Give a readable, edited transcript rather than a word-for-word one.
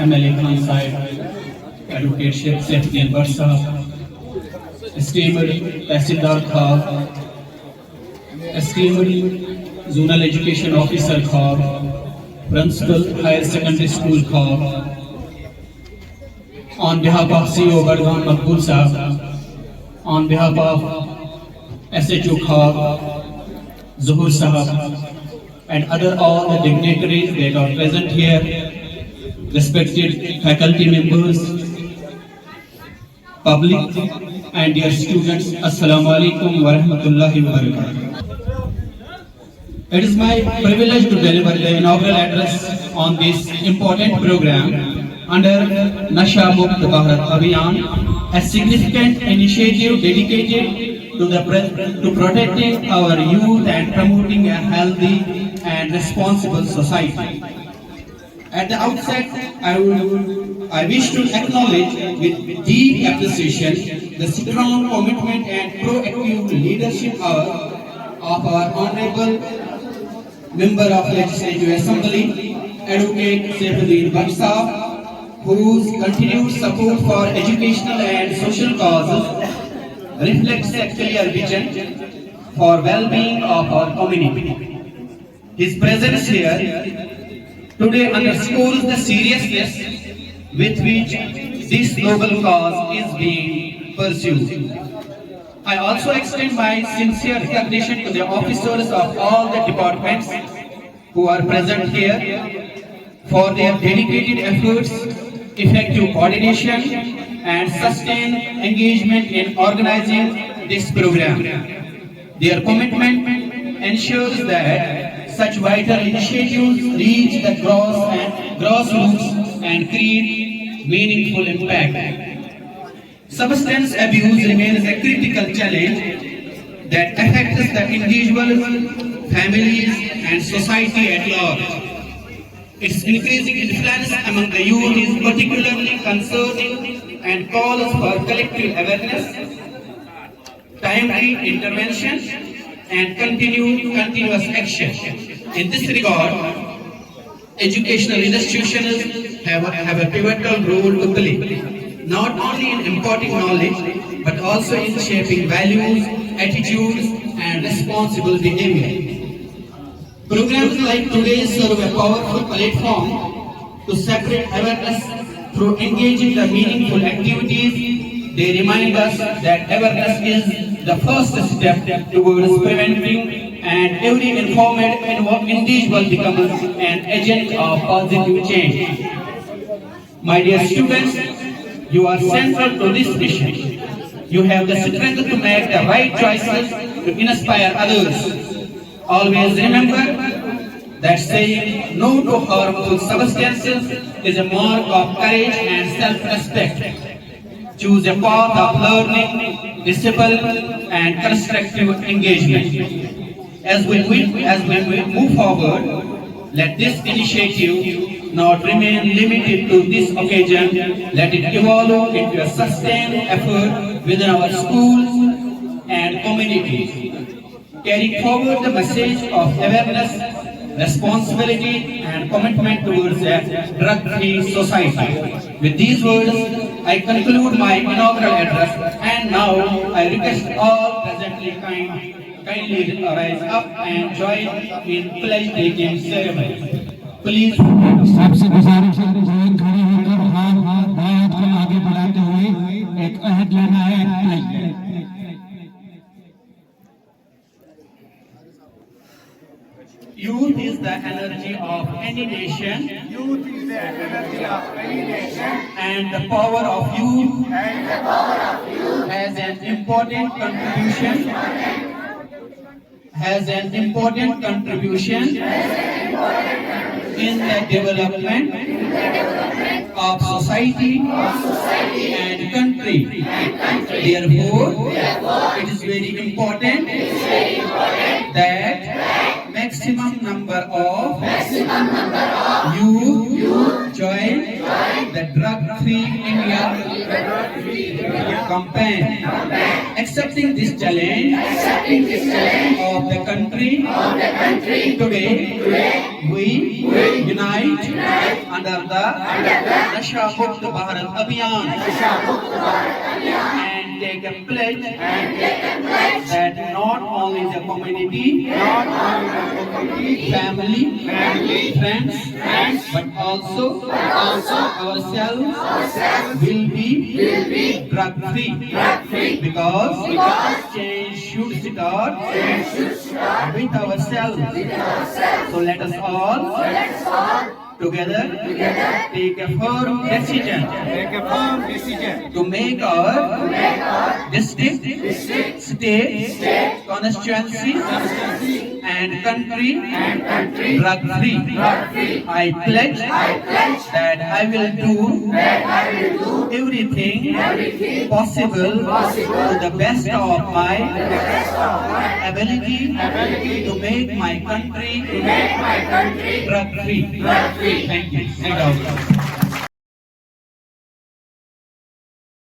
MLA Khan Sahib, Advocate Sheikh Saifuddin Bhatt Sahab, esteemed Tahsildar Khab, esteemed Zonal Education Officer Khab, Principal Higher Secondary School Khab, on behalf of CEO Badgan Makbul Sahab, on behalf of SHO Khab, Zuhur Sahab, and other all the dignitaries that are present here, respected faculty members, public, and dear students, Assalamu alaikum wa rahmatullahi wa barakatuh. It is my privilege to deliver the inaugural address on this important program under Nasha Mukt Bharat Abhiyan, a significant initiative dedicated to protecting our youth and promoting a healthy and responsible society. At the outset, I wish to acknowledge with deep appreciation the strong commitment and proactive leadership of our Honorable Member of Legislative Assembly, Advocate Saifuddin Bhatt Sahab, whose continued support for educational and social causes reflects a clear vision for well-being of our community. His presence here today underscores the seriousness with which this noble cause is being pursued. I also extend my sincere recognition to the officers of all the departments who are present here for their dedicated efforts, effective coordination, and sustained engagement in organizing this program. Their commitment ensures that such vital initiatives reach the grassroots and create meaningful impact. Substance abuse remains a critical challenge that affects the individuals, families, and society at large. Its increasing influence among the youth is particularly concerning and calls for collective awareness, timely intervention, and continuous action. In this regard, educational institutions have a pivotal role to play, not only in imparting knowledge, but also in shaping values, attitudes, and responsible behavior. Programs like today serve a powerful platform to spread awareness through engaging the meaningful activities. They remind us that awareness is the first step towards preventing, and every informed individual becomes an agent of positive change. My dear students, you are central to this mission. You have the strength to make the right choices to inspire others. Always remember that saying no to harmful substances is a mark of courage and self-respect. Choose a path of learning, discipline, and constructive engagement. As we move forward, let this initiative not remain limited to this occasion. Let it evolve into a sustained effort within our schools and communities, carrying forward the message of awareness, responsibility, and commitment towards a drug-free society. With these words, I conclude my inaugural address, and now I request all presently kindly rise up and join in pledge-taking ceremony. Please. सबसे गुजारिश है जवान खड़े होकर हाथ बात को आगे बढ़ाते हुए एक अहद लेना है। Youth is the energy of any nation. Youth is the energy of any nation. And the power of youth has an important contribution in the development of society and country. Therefore, it is very important that maximum number of youth join the drug-free India campaign. accepting this challenge of the country, today we unite under the Nasha Mukt Bharat Abhiyan and take a pledge that not only the community, family, friends, but also ourselves will be drug free because change should start with ourselves. So let us all together take a firm decision to make our district, state, constituency and country drug free. I pledge that I will do everything possible to the best of my ability to make my country drug free. Thank you. Sit down.